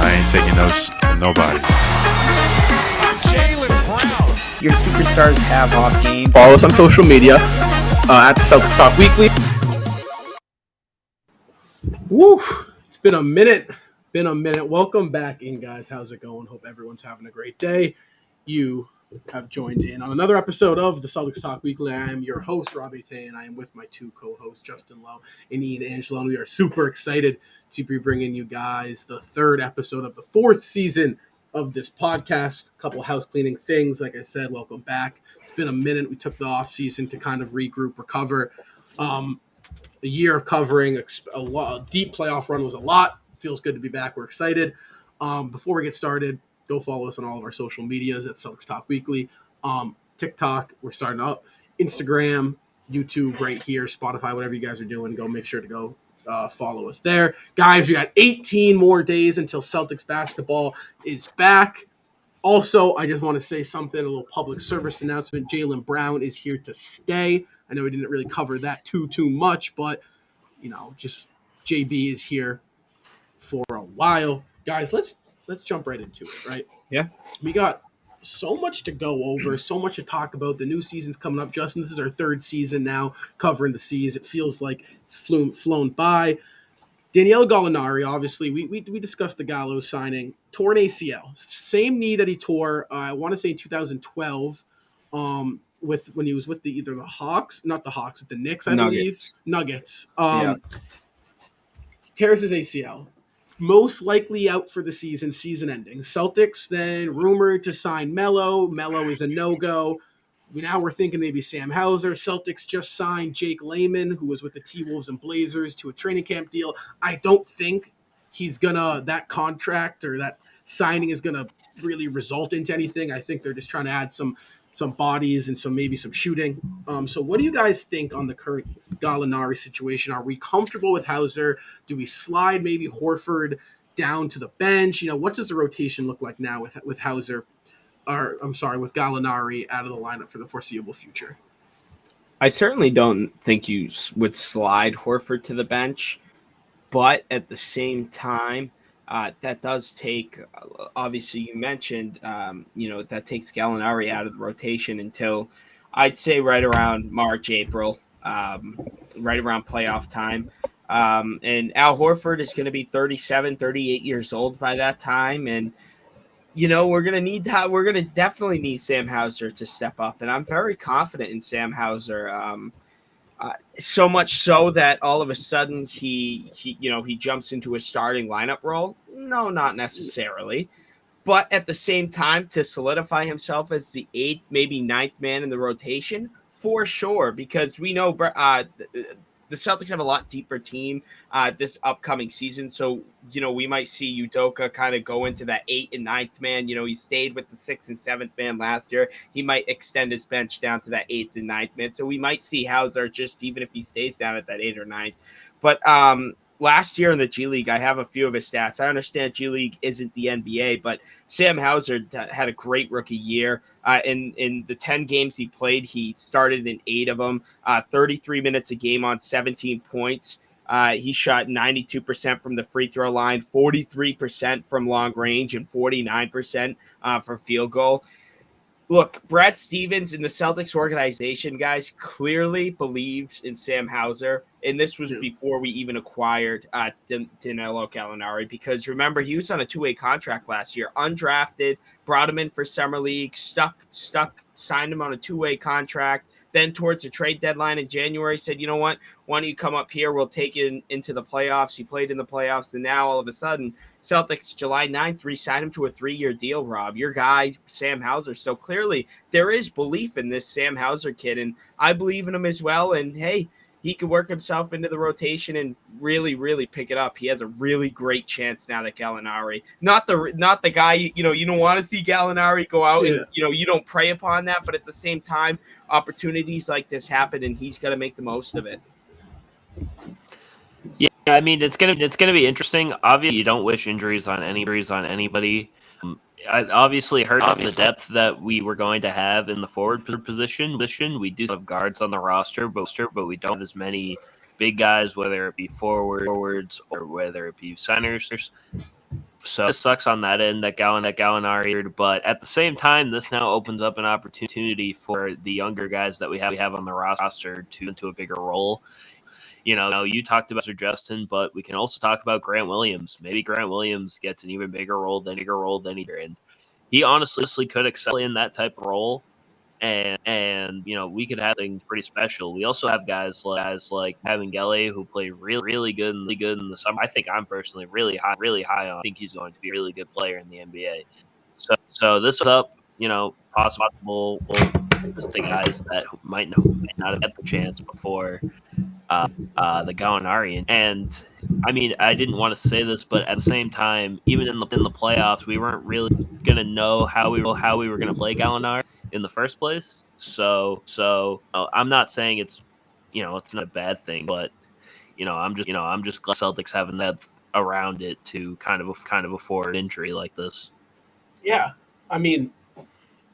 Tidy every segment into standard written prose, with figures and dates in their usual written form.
I ain't taking those from nobody. Your superstars have off games. Follow us on social media at Celtics Talk Weekly. Woo! It's been a minute. Welcome back in, guys. How's it going? Hope everyone's having a great day. You have joined in on another episode of the Celtics Talk Weekly. I am your host, Robbie Tay, and I am with my two co-hosts, Justin Lowe and Ian Angelo. And we are super excited to be bringing you guys the third episode of the fourth season of this podcast. A couple house cleaning things. Like I said, welcome back. It's been a minute. We took the off season to kind of regroup, recover. A year of covering a deep playoff run was a lot. Feels good to be back. We're excited. Before we get started, go follow us on all of our social medias at Celtics Talk Weekly. TikTok, we're starting up. Instagram, YouTube, right here, Spotify, whatever you guys are doing, go make sure to go follow us there. Guys, we got 18 more days until Celtics basketball is back. Also, I just want to say something, a little public service announcement. Jaylen Brown is here to stay. I know we didn't really cover that too much, but, just JB is here for a while. Guys, let's jump right into it, right? Yeah. We got so much to go over, so much to talk about. The new season's coming up. Justin, this is our third season now covering the C's. It feels like it's flown by. Daniele Gallinari, obviously, we discussed the Gallo signing. Torn ACL. Same knee that he tore, I want to say in 2012, when he was with the Knicks, I believe. Nuggets. Tears his ACL. Most likely out for the season ending. Celtics then rumored to sign Melo. Melo is a no-go. Now we're thinking maybe Sam Hauser. Celtics just signed Jake Layman, who was with the T-Wolves and Blazers, to a training camp deal. I don't think that contract or that signing is gonna really result into anything. I think they're just trying to add some bodies and maybe some shooting. So what do you guys think on the current Gallinari situation? Are we comfortable with Hauser? Do we slide maybe Horford down to the bench? What does the rotation look like now with Hauser? With Gallinari out of the lineup for the foreseeable future? I certainly don't think you would slide Horford to the bench, but at the same time, that does take, obviously you mentioned, that takes Gallinari out of the rotation until I'd say right around March, April, right around playoff time. And Al Horford is going to be 37, 38 years old by that time. And, we're going to definitely need Sam Hauser to step up. And I'm very confident in Sam Hauser. So much so that all of a sudden he jumps into a starting lineup role. No, not necessarily. But at the same time, to solidify himself as the 8th, maybe 9th man in the rotation, for sure. Because we know the Celtics have a lot deeper team this upcoming season. So, we might see Udoka kind of go into that 8th and 9th man. He stayed with the 6th and 7th man last year. He might extend his bench down to that 8th and 9th man. So we might see Hauser just even if he stays down at that 8th or 9th. But last year in the G League, I have a few of his stats. I understand G League isn't the NBA, but Sam Hauser had a great rookie year. In the 10 games he played, he started in 8 of them, 33 minutes a game on 17 points. He shot 92% from the free throw line, 43% from long range, and 49% from field goal. Look, Brad Stevens and the Celtics organization, guys, clearly believes in Sam Hauser, and this was before we even acquired Danilo Gallinari, because remember, he was on a 2-way contract last year, undrafted, brought him in for Summer League, stuck, signed him on a 2-way contract. Then towards the trade deadline in January, said, you know what, why don't you come up here? We'll take it into the playoffs. He played in the playoffs, and now all of a sudden, Celtics July 9th re-signed him to a 3-year deal, Rob. Your guy, Sam Hauser. So clearly there is belief in this Sam Hauser kid, and I believe in him as well. And, hey, he could work himself into the rotation and really, really pick it up. He has a really great chance now that Gallinari, not the guy, you don't want to see Gallinari go out and, you don't prey upon that. But at the same time, opportunities like this happen, and he's got to make the most of it. Yeah, I mean, it's gonna be interesting. Obviously, you don't wish injuries on anybody. It obviously hurts the depth that we were going to have in the forward position. We do have guards on the roster, but we don't have as many big guys, whether it be forwards or whether it be centers. So it sucks on that end that Gallinari, but at the same time, this now opens up an opportunity for the younger guys that we have on the roster to into a bigger role. You talked about Sir Justin, but we can also talk about Grant Williams. Maybe Grant Williams gets an even bigger role than he did. And he honestly could excel in that type of role. And we could have something pretty special. We also have guys like Evangeli who played really good in the summer. I think I'm personally really high on. I think he's going to be a really good player in the NBA. So this is up, possible the guys that might not have had the chance before the Gallinari. And I mean, I didn't want to say this, but at the same time, even in the playoffs, we weren't really gonna know how we were gonna play Gallinari in the first place. So I'm not saying it's not a bad thing, but I'm just glad Celtics having depth around it to kind of afford injury like this. Yeah, I mean,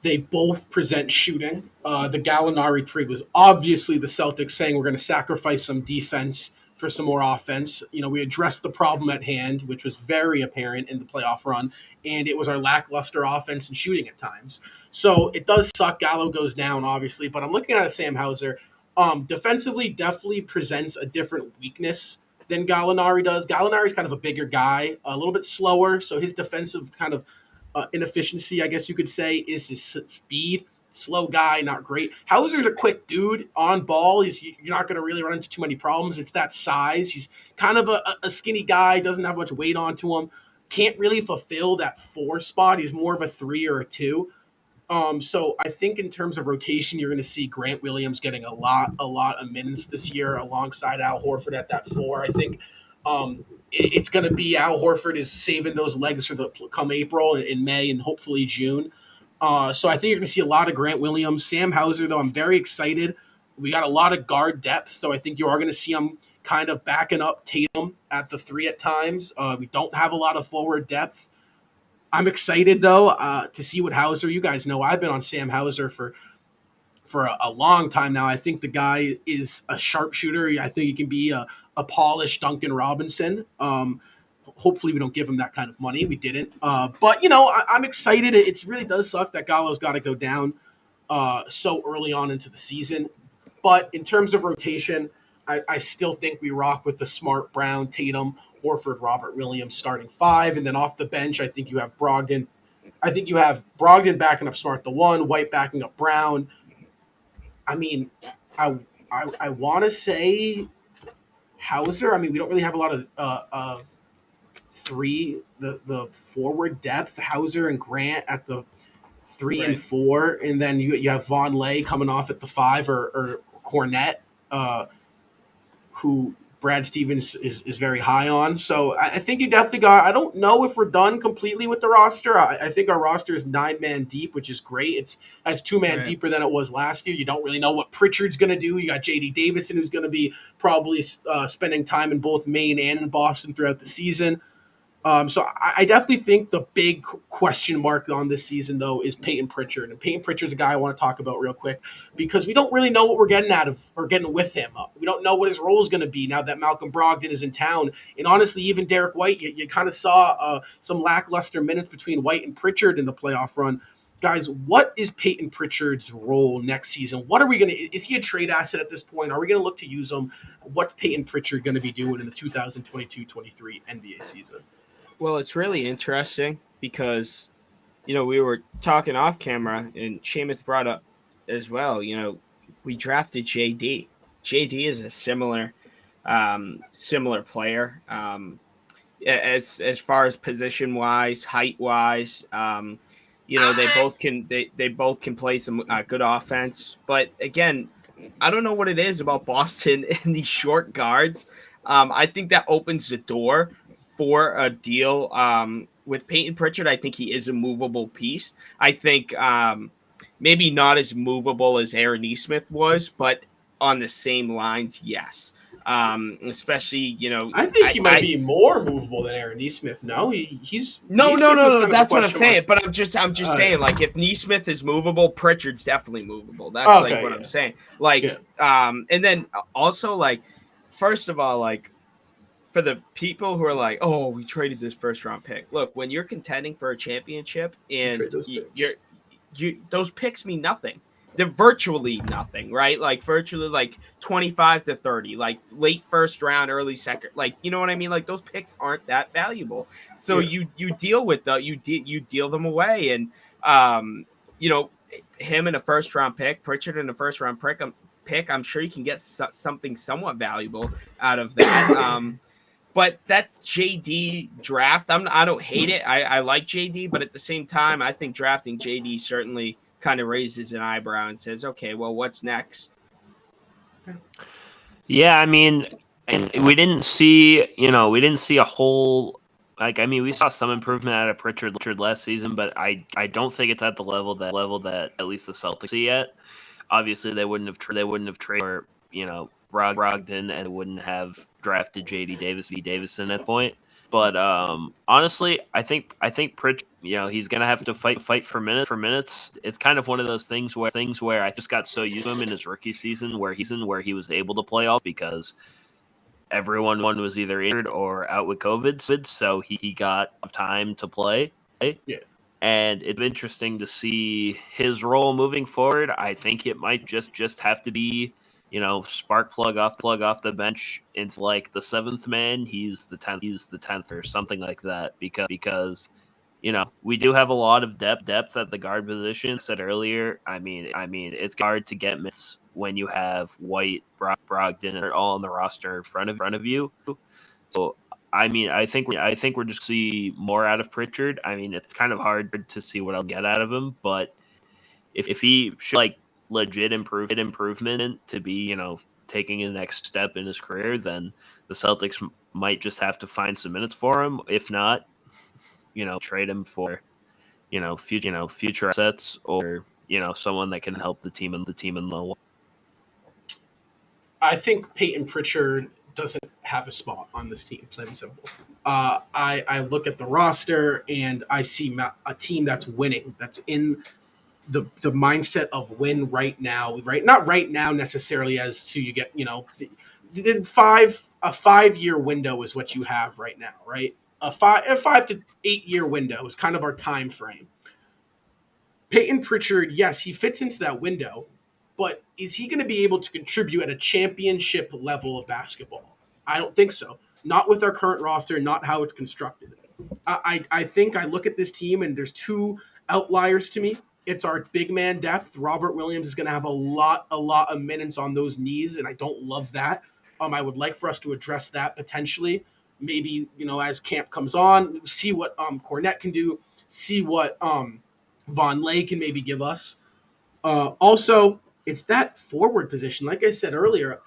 they both present shooting. The Gallinari trade was obviously the Celtics saying we're going to sacrifice some defense for some more offense. We addressed the problem at hand, which was very apparent in the playoff run, and it was our lackluster offense and shooting at times. So it does suck. Gallo goes down, obviously, but I'm looking at Sam Hauser. Defensively, definitely presents a different weakness than Gallinari does. Gallinari's kind of a bigger guy, a little bit slower, so his defensive kind of inefficiency, I guess you could say, is his speed. Slow guy, not great. Hauser's a quick dude on ball. You're not going to really run into too many problems. It's that size. He's kind of a skinny guy, doesn't have much weight onto him. Can't really fulfill that 4 spot. He's more of a 3 or a 2. So I think in terms of rotation, you're going to see Grant Williams getting a lot of minutes this year alongside Al Horford at that 4. I think it's going to be Al Horford is saving those legs for the come April and May and hopefully June. So I think you're going to see a lot of Grant Williams. Sam Hauser, though, I'm very excited. We got a lot of guard depth, so I think you are going to see him kind of backing up Tatum at the 3 at times. We don't have a lot of forward depth. I'm excited, though, to see what Hauser. You guys know I've been on Sam Hauser for a long time now. I think the guy is a sharpshooter. I think he can be a polished Duncan Robinson. Hopefully we don't give him that kind of money. We didn't. But, I'm excited. It really does suck that Gallo's got to go down so early on into the season. But in terms of rotation, I still think we rock with the Smart, Brown, Tatum, Horford, Robert Williams starting 5. And then off the bench, I think you have Brogdon. I think you have Brogdon backing up Smart the 1, White backing up Brown. I mean, I want to say Hauser. I mean, we don't really have a lot of 3, the forward depth. Hauser and Grant at the 3 and 4, and then you have Von Lay coming off at the 5 or Cornette, who Brad Stevens is very high on. So I think you definitely got – I don't know if we're done completely with the roster. I think our roster is 9-man deep, which is great. It's 2-man deeper than it was last year. You don't really know what Pritchard's going to do. You got J.D. Davidson, who's going to be probably spending time in both Maine and in Boston throughout the season. So I definitely think the big question mark on this season, though, is Peyton Pritchard. And Peyton Pritchard's a guy I want to talk about real quick because we don't really know what we're getting getting with him. We don't know what his role is going to be now that Malcolm Brogdon is in town. And honestly, even Derek White, you kind of saw some lackluster minutes between White and Pritchard in the playoff run. Guys, what is Peyton Pritchard's role next season? What are we going to – is he a trade asset at this point? Are we going to look to use him? What's Peyton Pritchard going to be doing in the 2022-23 NBA season? Well, it's really interesting because, we were talking off camera and Seamus brought up as well, we drafted JD. JD is a similar player as far as position wise, height wise. They both can play some good offense. But again, I don't know what it is about Boston and these short guards. I think that opens the door for a deal with Peyton Pritchard. I think he is a movable piece. I think maybe not as movable as Aaron Nesmith was, but on the same lines, yes. Especially, I think he might be more movable than Aaron Nesmith. No, he's no. That's what I'm saying. But I'm just saying, like, if Nesmith is movable, Pritchard's definitely movable. That's what I'm saying. Like, and then also, like, first of all, like, for the people who are like, "Oh, we traded this first round pick." Look, when you're contending for a championship and trade those picks. those picks mean nothing. They're virtually nothing, right? Like virtually like 25 to 30, like late first round, early second. Like, you know what I mean? Like those picks aren't that valuable. So Yeah. you deal with you deal them away, and you know, him in a first round pick, Pritchard in a first round pick, I'm sure you can get something somewhat valuable out of that. But that JD draft, I don't hate it. I like JD, but at the same time, I think drafting JD certainly kind of raises an eyebrow and says, okay, well, what's next? Yeah, I mean, and we didn't see a whole we saw some improvement out of Pritchard last season, but I don't think it's at the level that at least the Celtics see yet. Obviously, they wouldn't have traded for Brogdon, and wouldn't have drafted JD Davison at that point. But honestly, I think Pritchard, he's gonna have to fight for minutes. It's kind of one of those things where I just got so used to him in his rookie season where he was able to play all because everyone was either injured or out with COVID, so he got time to play. Yeah. And it's interesting to see his role moving forward. I think it might just have to be, spark plug off the bench. It's like the seventh man. He's the 10th or something like that because we do have a lot of depth at the guard position. Said earlier, I mean, it's hard to get minutes when you have White, Brogdon, are all on the roster in front of you. So, I mean, I think we're just see more out of Pritchard. I mean, it's kind of hard to see what I'll get out of him, but if he should legit improvement to be taking a next step in his career, then the Celtics might just have to find some minutes for him. If not, trade him for future assets or someone that can help the team in the. I think Peyton Pritchard doesn't have a spot on this team, plain and simple. I look at the roster and I see a team that's winning, that's in the mindset of win right now. Right, not right now necessarily as to you get a 5-year window is what you have right now, right? A 5 to 8 year window is kind of our time frame. Peyton Pritchard, yes, he fits into that window, but is he going to be able to contribute at a championship level of basketball? I don't think so. Not with our current roster, not how it's constructed. I think I look at this team and there's two outliers to me. It's our big man depth. Robert Williams is going to have a lot of minutes on those knees, and I don't love that. I would like for us to address that potentially. Maybe as camp comes on, see what Cornette can do, see what Von Lay can maybe give us. Also, it's that forward position. Like I said earlier,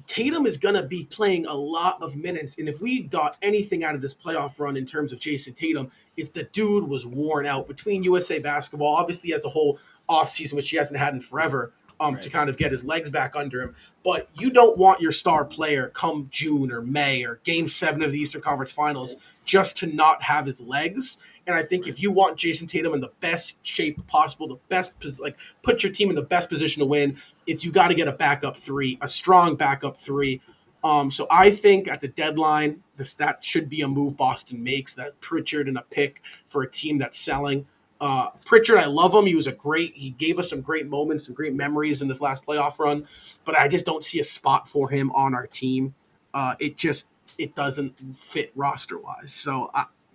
Tatum is going to be playing a lot of minutes. And if we got anything out of this playoff run in terms of Jason Tatum, it's the dude was worn out between USA Basketball, obviously as a whole offseason, which he hasn't had in forever, to kind of get his legs back under him. But you don't want your star player come June or May or Game 7 of the Eastern Conference Finals just to not have his legs. And I think if you want Jason Tatum in the best shape possible, put your team in the best position to win, it's you got to get a backup three, a strong backup three. So I think at the deadline, that should be a move Boston makes, that Pritchard and a pick for a team that's selling. Pritchard, I love him. He gave us some great moments, some great memories in this last playoff run, but I just don't see a spot for him on our team. It doesn't fit roster wise. So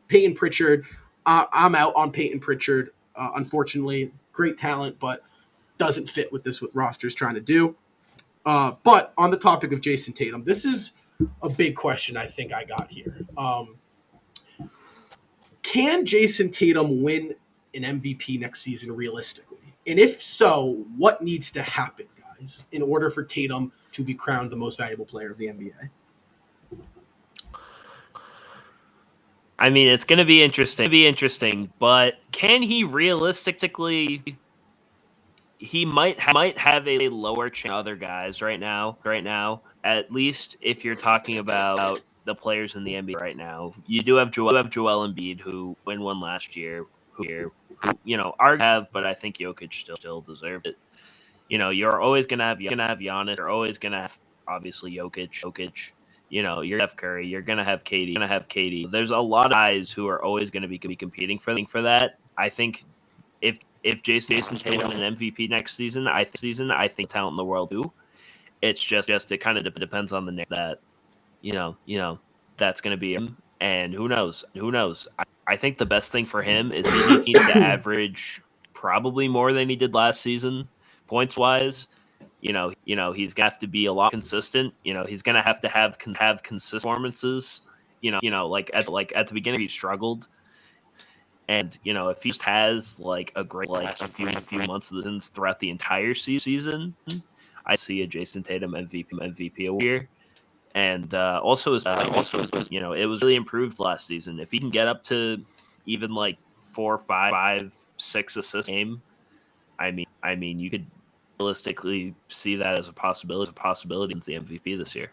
Peyton Pritchard, I'm out on Peyton Pritchard. Unfortunately, great talent, but doesn't fit with what roster's trying to do. But on the topic of Jason Tatum, this is a big question I think I got here. Can Jason Tatum win an MVP next season realistically? And if so, what needs to happen, guys, in order for Tatum to be crowned the most valuable player of the NBA? I mean, it's going to be interesting. But can he realistically? He might have a lower chance than other guys right now. At least if you're talking about the players in the NBA right now, you do have Joel Embiid, who won one last year. Who but I think Jokic still deserved it. You're always gonna have Giannis. You're always gonna have obviously Jokic. you're Steph Curry, you're gonna have KD. There's a lot of guys who are always going to be competing for that. I think if Jason Tatum wins an MVP next season, I think talent in the world too. It's just it kind of depends on the that that's going to be him. And who knows? I think the best thing for him is he needs to average probably more than he did last season, points wise. He's gonna have to be a lot consistent. He's gonna have to have consistent performances. Like at the beginning he struggled, and if he just has like a great last few months of the season throughout the entire season, I see a Jason Tatum MVP award here. And also as it was really improved last season. If he can get up to even like 4, 5, 6 assists a game, I mean, you could realistically see that as a possibility in the MVP this year.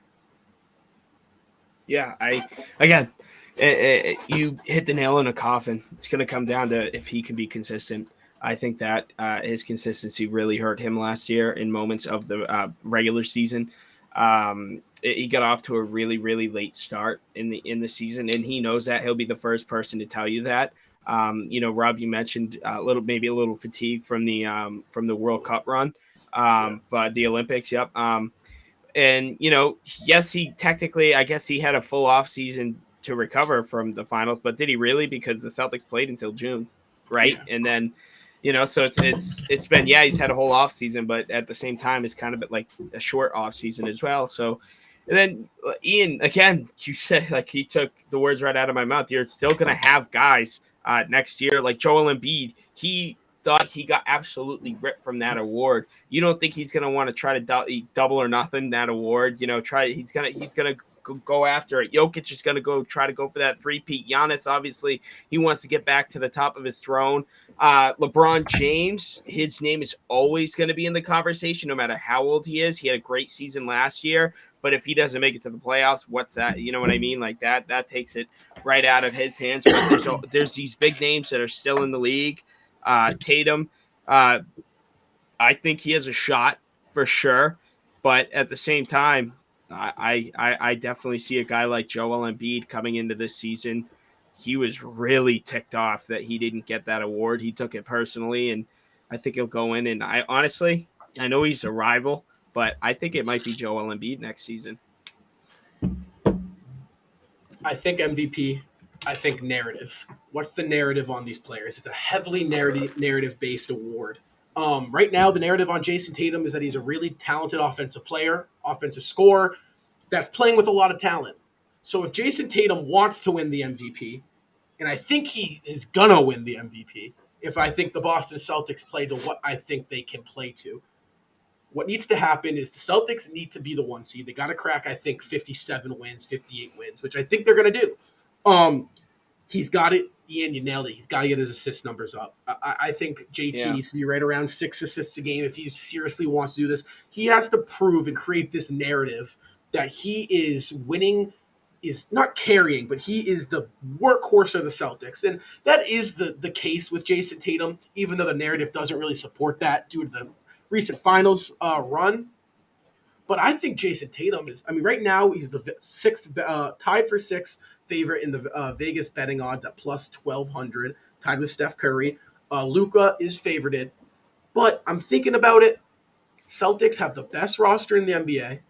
Yeah, you hit the nail in a coffin. It's going to come down to if he can be consistent. I think that his consistency really hurt him last year in moments of the regular season. He got off to a really, really late start in the season, and he knows that. He'll be the first person to tell you that. Rob, you mentioned maybe a little fatigue from the World Cup run, but the Olympics, yep. And yes, he technically, I guess he had a full off season to recover from the finals, but did he really? Because the Celtics played until June, right? Yeah. And then, so it's been, he's had a whole off season, but at the same time, it's kind of like a short off season as well. So, and then Ian, again, you said, like, he took the words right out of my mouth. You're still going to have guys next year, like Joel Embiid. He thought he got absolutely ripped from that award. You don't think he's going to want to try to double or nothing that award? He's going to go after it. Jokic is going to try to go for that three-peat. Giannis, obviously, he wants to get back to the top of his throne. LeBron James, his name is always going to be in the conversation, no matter how old he is. He had a great season last year, but if he doesn't make it to the playoffs, what's that? You know what I mean? Like that takes it right out of his hands. There's these big names that are still in the league. Tatum, I think he has a shot for sure, but at the same time, I definitely see a guy like Joel Embiid coming into this season. He was really ticked off that he didn't get that award. He took it personally, and I think he'll go in. And I know he's a rival, but I think it might be Joel Embiid next season. I think MVP. I think narrative. What's the narrative on these players? It's a heavily narrative-based award. Right now, the narrative on Jason Tatum is that he's a really talented offensive player, offensive scorer, that's playing with a lot of talent. So if Jason Tatum wants to win the MVP, and I think he is going to win the MVP, if I think the Boston Celtics play to what I think they can play to, what needs to happen is the Celtics need to be the 1 seed. They got to crack, I think, 57 wins, 58 wins, which I think they're going to do. He's got it. Ian, you nailed it. He's got to get his assist numbers up. I think JT needs to be right around 6 assists a game if he seriously wants to do this. He has to prove and create this narrative that he is winning, is not carrying, but he is the workhorse of the Celtics. And that is the case with Jason Tatum, even though the narrative doesn't really support that due to the recent finals run. But I think Jason Tatum right now he's the tied for 6th favorite in the Vegas betting odds at plus 1,200, tied with Steph Curry. Luka is favorited. But I'm thinking about it. Celtics have the best roster in the NBA.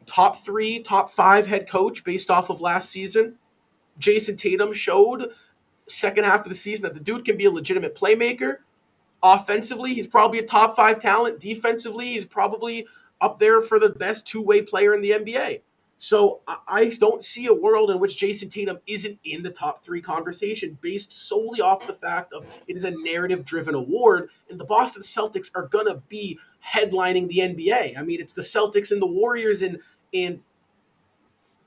Top 3, top 5 head coach based off of last season. Jason Tatum showed second half of the season that the dude can be a legitimate playmaker. Offensively, he's probably a top 5 talent. Defensively, he's probably up there for the best two-way player in the NBA. So I don't see a world in which Jason Tatum isn't in the top 3 conversation based solely off the fact of it is a narrative-driven award, and the Boston Celtics are going to be headlining the NBA. I mean, it's the Celtics and the Warriors and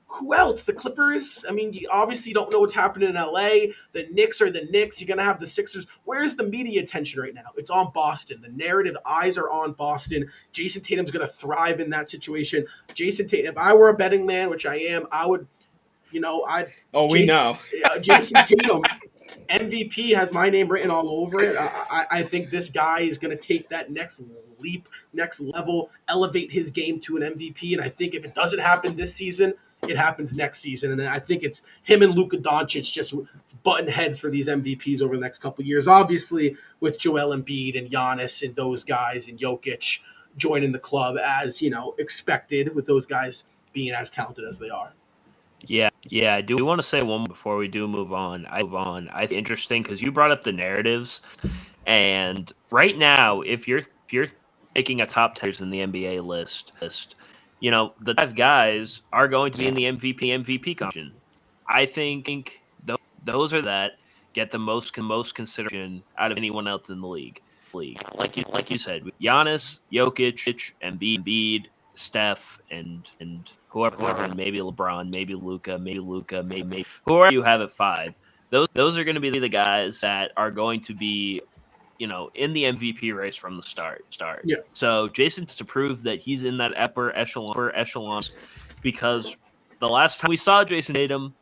who else? The Clippers? I mean, you obviously don't know what's happening in LA. The Knicks are the Knicks. You're going to have the Sixers. Where's the media attention right now? It's on Boston. The narrative, the eyes are on Boston. Jason Tatum's going to thrive in that situation. Jason Tatum, if I were a betting man, which I am, I would, we know. Jason Tatum, MVP, has my name written all over it. I think this guy is going to take that next leap, next level, elevate his game to an MVP. And I think if it doesn't happen this season, it happens next season. And I think it's him and Luka Doncic just button heads for these MVPs over the next couple of years. Obviously, with Joel Embiid and Giannis and those guys and Jokic joining the club as, expected with those guys being as talented as they are. Yeah. Do we want to say one before we do move on? I think interesting because you brought up the narratives, and right now, if you're taking a top 10 in the NBA list, the 5 guys are going to be in the MVP conversation. I think those are that get the most consideration out of anyone else in the league. Like you said, Giannis, Jokic, Embiid, Steph, and whoever, and maybe LeBron, maybe Luka, maybe whoever you have at 5. Those are going to be the guys that are going to be, in the MVP race from the start. Yeah. So Jason's to prove that he's in that upper echelon, because the last time we saw Jason Tatum,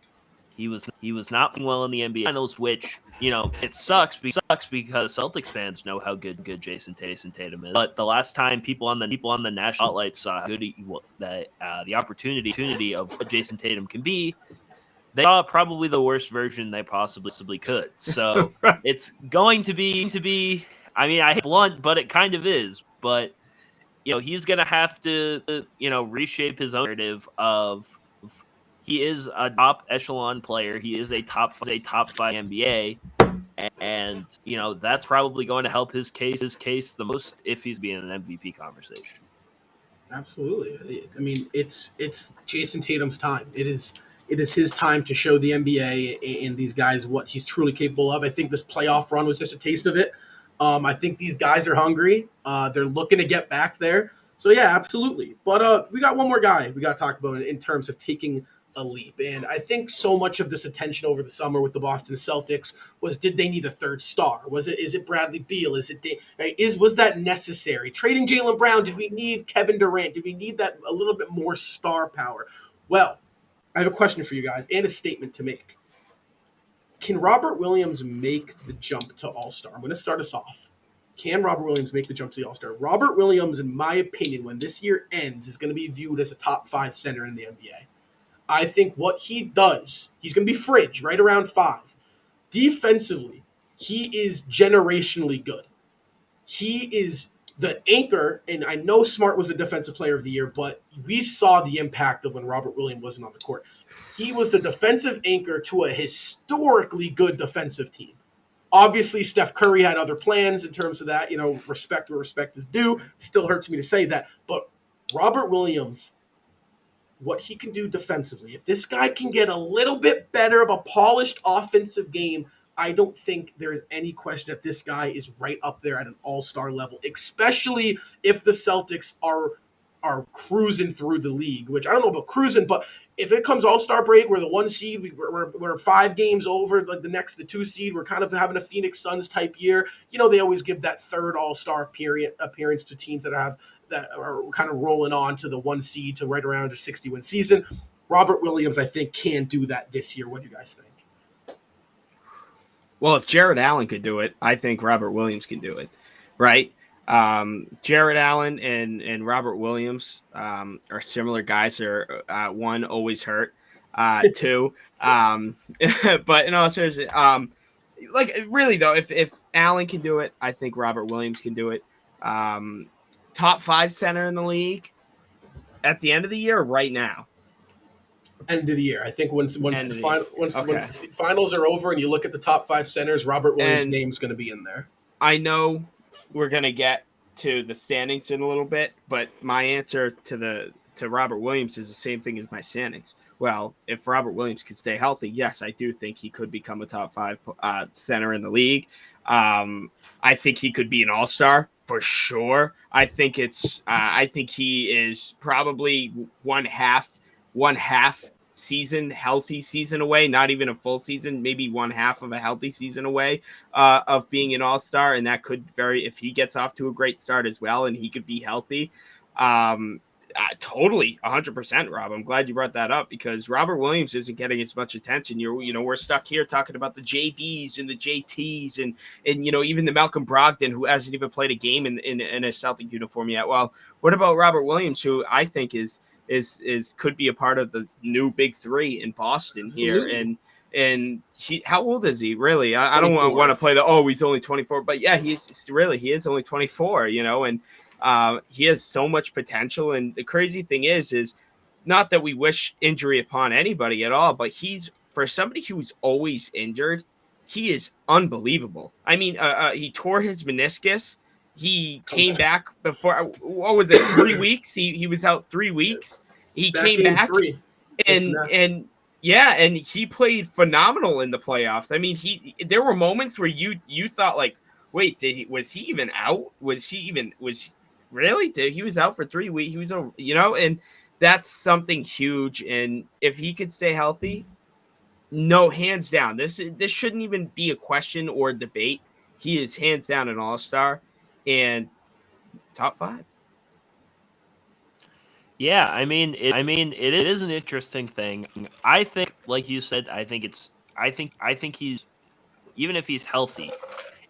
he was not playing well in the NBA Finals, which it sucks because Celtics fans know how good Jason Tatum is. But the last time people on the national spotlight saw how good the opportunity of what Jason Tatum can be, they saw probably the worst version they possibly could. So it's going to be. I mean, I hate blunt, but it kind of is. But he's going to have to reshape his own narrative of. He is a top echelon player. He is a top 5 NBA, and that's probably going to help his case the most if he's being an MVP conversation. Absolutely. I mean, it's Jason Tatum's time. It is his time to show the NBA and these guys what he's truly capable of. I think this playoff run was just a taste of it. I think these guys are hungry. They're looking to get back there. So yeah, absolutely. But we got one more guy we got to talk about in terms of taking a leap. And I think so much of this attention over the summer with the Boston Celtics was, did they need a third star? Is it Bradley Beal? Was that necessary? Trading Jaylen Brown, did we need Kevin Durant? Did we need that a little bit more star power? Well, I have a question for you guys and a statement to make. Can Robert Williams make the jump to All-Star? I'm going to start us off. Can Robert Williams make the jump to the All-Star? Robert Williams, in my opinion, when this year ends, is going to be viewed as a top 5 center in the NBA. I think what he does, he's going to be fridge, right around 5. Defensively, he is generationally good. He is the anchor, and I know Smart was the defensive player of the year, but we saw the impact of when Robert Williams wasn't on the court. He was the defensive anchor to a historically good defensive team. Obviously, Steph Curry had other plans in terms of that, respect where respect is due. Still hurts me to say that, but Robert Williams, what he can do defensively. If this guy can get a little bit better of a polished offensive game, I don't think there's any question that this guy is right up there at an all-star level, especially if the Celtics are cruising through the league, which I don't know about cruising, but if it comes all-star break, we're the 1 seed, we're 5 games over, like the 2 seed, we're kind of having a Phoenix Suns type year. They always give that third all-star appearance to teams that are kind of rolling on to the 1 seed to right around a 60-win season. Robert Williams, I think, can do that this year. What do you guys think? Well, if Jared Allen could do it, I think Robert Williams can do it, right? Jared Allen and Robert Williams are similar guys. They're one, always hurt, 2. But in all seriousness, really though, if Allen can do it, I think Robert Williams can do it. Top 5 center in the league at the end of the year, right now. End of the year. I think once the finals are over and you look at the top 5 centers, Robert Williams' name's going to be in there. I know we're going to get to the standings in a little bit, but my answer to Robert Williams is the same thing as my standings. Well, if Robert Williams can stay healthy, yes, I do think he could become a top 5 center in the league. I think he could be an all-star for sure. I think he is probably one half healthy season away, not even a full season, maybe one half of a healthy season away of being an all-star. And that could if he gets off to a great start as well, and he could be healthy. Totally 100%, Rob. I'm glad you brought that up because Robert Williams isn't getting as much attention. We're stuck here talking about the JBs and the JTs and even the Malcolm Brogdon, who hasn't even played a game in a Celtic uniform yet. Well, what about Robert Williams, who I think is could be a part of the new big three in Boston here. Absolutely. And how old is he really? I don't 24. want to play he's only 24, but yeah, he is only 24, and he has so much potential. And the crazy thing is not that we wish injury upon anybody at all, but for somebody who's always injured, he is unbelievable. I mean, he tore his meniscus. He came back before, what was it, 3 weeks? He was out 3 weeks. He came back 3. and he played phenomenal in the playoffs. I mean, there were moments where you thought like, wait, was he even out? He was out for 3 weeks. He was over, and that's something huge. And if he could stay healthy, no, hands down, this shouldn't even be a question or a debate. He is hands down an all-star and top 5. Yeah, I mean, it is an interesting thing. I think, like you said, I think he's, even if he's healthy,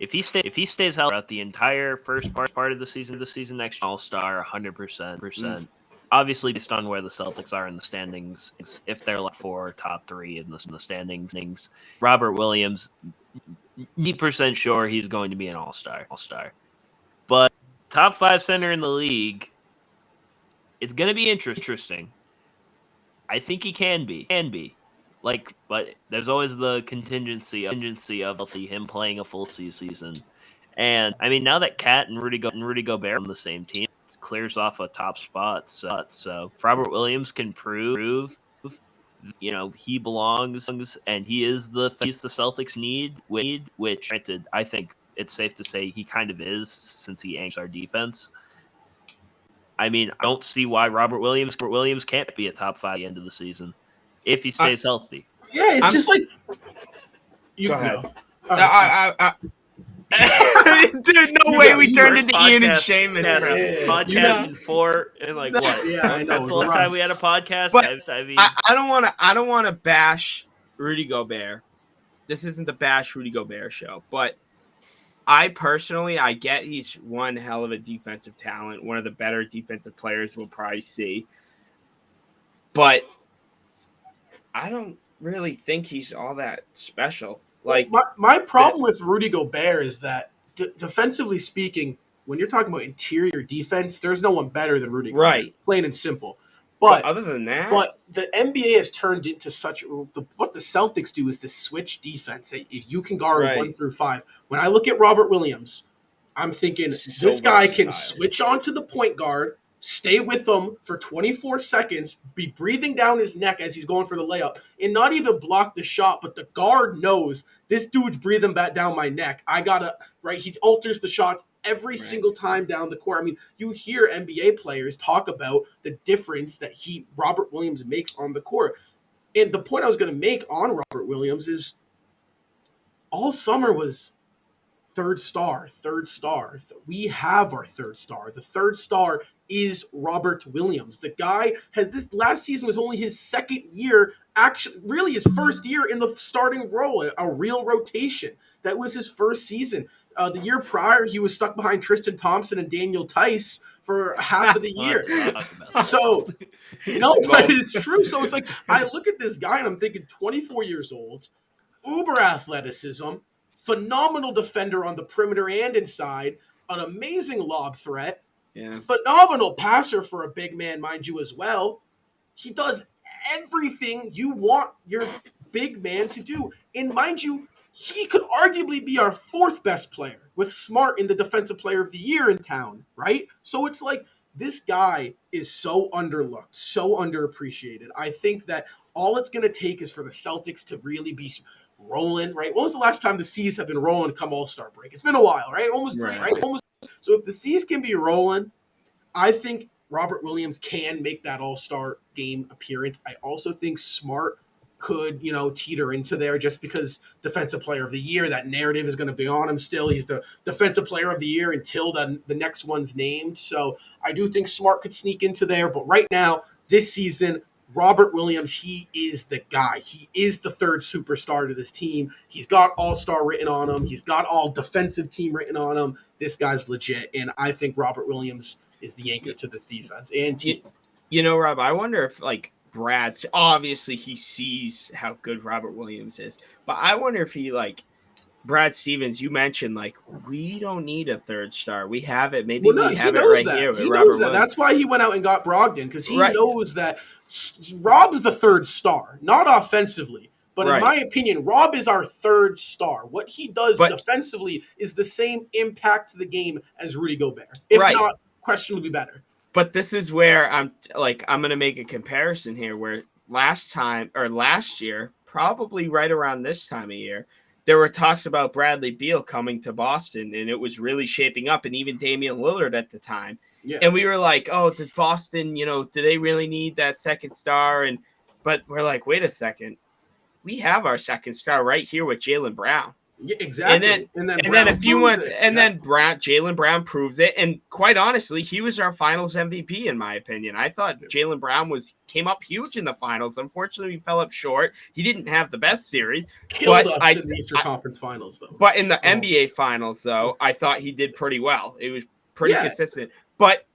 if he stays healthy throughout the entire first part of the season next year, all-star 100%. Obviously, based on where the Celtics are in the standings, if they're like 4 top 3 in the standings, Robert Williams, 90% sure he's going to be an all-star. But top 5 center in the league, it's going to be interesting. I think he can be. But there's always the contingency of him playing a full season. And I mean, now that Kat and Rudy Gobert are on the same team, it clears off a top spot. So if Robert Williams can prove, he belongs, and he's the Celtics need, which granted, I think it's safe to say he kind of is, since he anchors our defense. I mean, I don't see why Robert Williams can't be a top 5 at the end of the season if he stays healthy. Yeah, it's just like you go ahead. Dude, no way we turned into Ian and Seamus. Podcast in 4 and like what? Yeah, I know. That's the last time we had a podcast. But I mean, I don't want to bash Rudy Gobert. This isn't the bash Rudy Gobert show, but I get he's one hell of a defensive talent, one of the better defensive players we'll probably see. But I don't really think he's all that special. Like, my problem with Rudy Gobert is that defensively speaking, when you're talking about interior defense, there's no one better than Rudy Gobert. Right. Plain and simple. But other than that, the NBA has turned into what the Celtics do is the switch defense. That if you can guard 1 through 5. When I look at Robert Williams, I'm thinking this guy can switch on to the point guard, stay with him for 24 seconds, be breathing down his neck as he's going for the layup, and not even block the shot, but the guard knows this dude's breathing back down my neck. He alters the shots every single time down the court. I mean, you hear NBA players talk about the difference that Robert Williams makes on the court. And the point I was going to make on Robert Williams is all summer was third star. We have our third star. The third star is Robert Williams. The guy this last season was only his second year, actually really his first year in the starting role, a real rotation. That was his first season. The year prior, he was stuck behind Tristan Thompson and Daniel Tice for half of the year. So, no, but it's true. So it's like, I look at this guy and I'm thinking 24 years old, uber athleticism, phenomenal defender on the perimeter and inside, an amazing lob threat, phenomenal passer for a big man, mind you, as well. He does everything you want your big man to do. And mind you, he could arguably be our 4th best player with Smart in the Defensive Player of the Year in town, right? So it's like, this guy is so underlooked, so underappreciated. I think that all it's going to take is for the Celtics to really be rolling, right? When was the last time the C's have been rolling come All-Star break? It's been a while, right? Almost 3, right? So if the C's can be rolling, I think Robert Williams can make that All-Star game appearance. I also think Smart could, teeter into there just because Defensive Player of the Year, that narrative is going to be on him still. He's the Defensive Player of the Year until the next one's named. So I do think Smart could sneak into there. But right now, this season, Robert Williams, he is the guy. He is the third superstar to this team. He's got all-star written on him. He's got all defensive team written on him. This guy's legit. And I think Robert Williams is the anchor to this defense and team. Rob, I wonder if Brad's obviously he sees how good Robert Williams is, but I wonder if he Brad Stevens, you mentioned we don't need a third star. We have it. Maybe Well, no, we he have it knows right that. here with He Robert knows that. Williams. That's why he went out and got Brogdon, because he Right. knows that Rob's the third star, not offensively. But Right. in my opinion, Rob is our third star. What he does But- defensively is the same impact to the game as Rudy Gobert, if Right. not questionably better. But this is where I'm going to make a comparison here where last year, probably right around this time of year, there were talks about Bradley Beal coming to Boston, and it was really shaping up, and even Damian Lillard at the time. Yeah. And we were like, oh, does Boston, do they really need that second star? But we're like, wait a second. We have our second star right here with Jaylen Brown. Yeah, exactly. And then a few months, then Jaylen Brown proves it. And quite honestly, he was our Finals MVP in my opinion. I thought Jaylen Brown came up huge in the Finals. Unfortunately, he fell up short. He didn't have the best series. Killed us in the Eastern Conference Finals, though. But in the NBA Finals, though, I thought he did pretty well. It was pretty consistent. But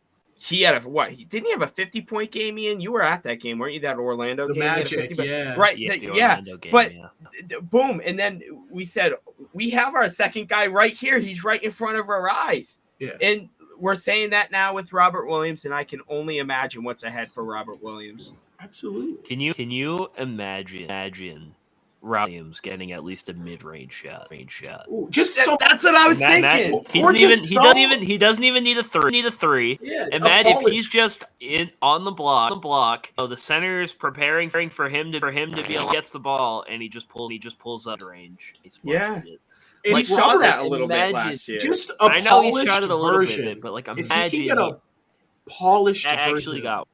he had didn't he have a 50-point game, Ian? You were at that game, weren't you? That Orlando game? Magic, Right. The Orlando game, but boom. And then we said, we have our second guy right here. He's right in front of our eyes. Yeah. And we're saying that now with Robert Williams, and I can only imagine what's ahead for Robert Williams. Absolutely. Can you imagine Williams getting at least a mid-range shot? Ooh, that's what I was thinking. He doesn't even need a three. Yeah, Imagine if he's just on the block. The center's preparing for him to be able to get the ball, and he just pulls up range. Yeah. And we saw that a little bit last year. Just a I know he polished shot it a little version. bit, but If imagine he can get a polished actually version got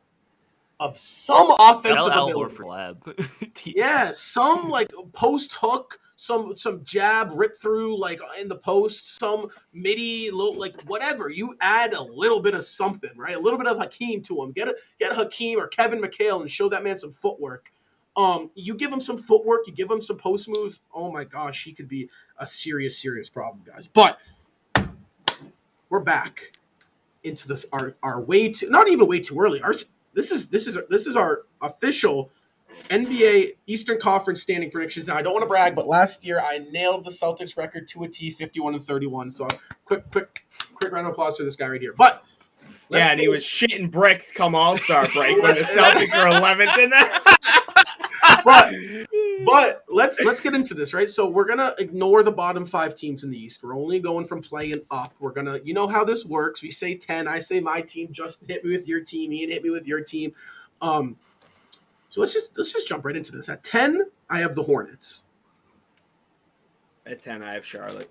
of some offensive Al ability. Horford lab. Yeah, some post hook, some jab rip through in the post, some midi whatever. You add a little bit of something, right? A little bit of Hakeem to him. Get Hakeem or Kevin McHale and show that man some footwork. You give him some footwork, you give him some post moves. Oh my gosh, he could be a serious problem, guys. But we're back into this our way too, not even way too early. This is our official NBA Eastern Conference standing predictions. Now I don't want to brag, but last year I nailed the Celtics record to a T, 51-31. So quick round of applause for this guy right here. But and he was shitting bricks come All-Star break when the Celtics were 11th in that. But let's get into this, right? So we're gonna ignore the bottom 5 teams in the East. We're only going from playing up. We're gonna, you know how this works. We say 10. I say my team. Justin hit me with your team. Ian hit me with your team. So let's just jump right into this. At 10, I have the Hornets. At 10, I have Charlotte.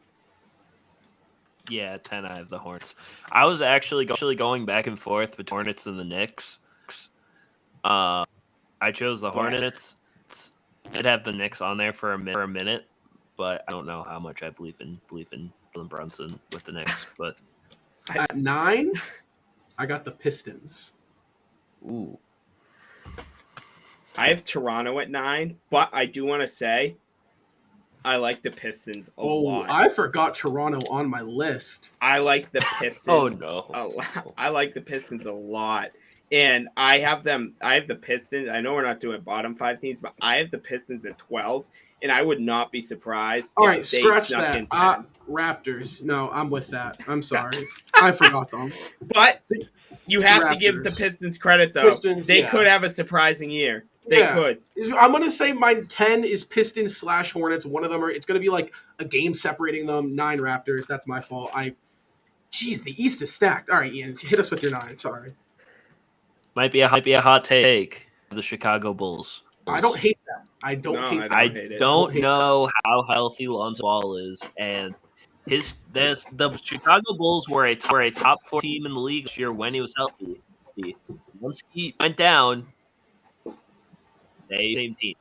Yeah, at 10, I have the Hornets. I was actually going back and forth between Hornets and the Knicks. I chose the Hornets. I'd have the Knicks on there for a minute, but I don't know how much I believe in Jalen Brunson with the Knicks. But at 9, I got the Pistons. Ooh. I have Toronto at 9, but I do want to say I like the Pistons a lot. I forgot Toronto on my list. I like the Pistons. Oh no, a lot. I like the Pistons a lot, and I have them. I have the Pistons. I know we're not doing bottom 5 teams, but I have the Pistons at 12, and I would not be surprised. All right, if they scratch snuck that. in 10. Raptors. No, I'm with that. I'm sorry, I forgot them. But you have to give the Raptors. Pistons credit, though. Pistons, they yeah. could have a surprising year. They could. I'm going to say my 10 is Pistons / Hornets. One of them it's going to be like a game separating them. 9 Raptors. That's my fault. Jeez, the East is stacked. All right, Ian, hit us with your 9. Sorry. Might be a hot take. The Chicago Bulls. I don't hate that. I don't hate that. I hate it. don't know how healthy Lonzo Ball is, and the Chicago Bulls were a top 4 team in the league this year when he was healthy. Once he went down, same team.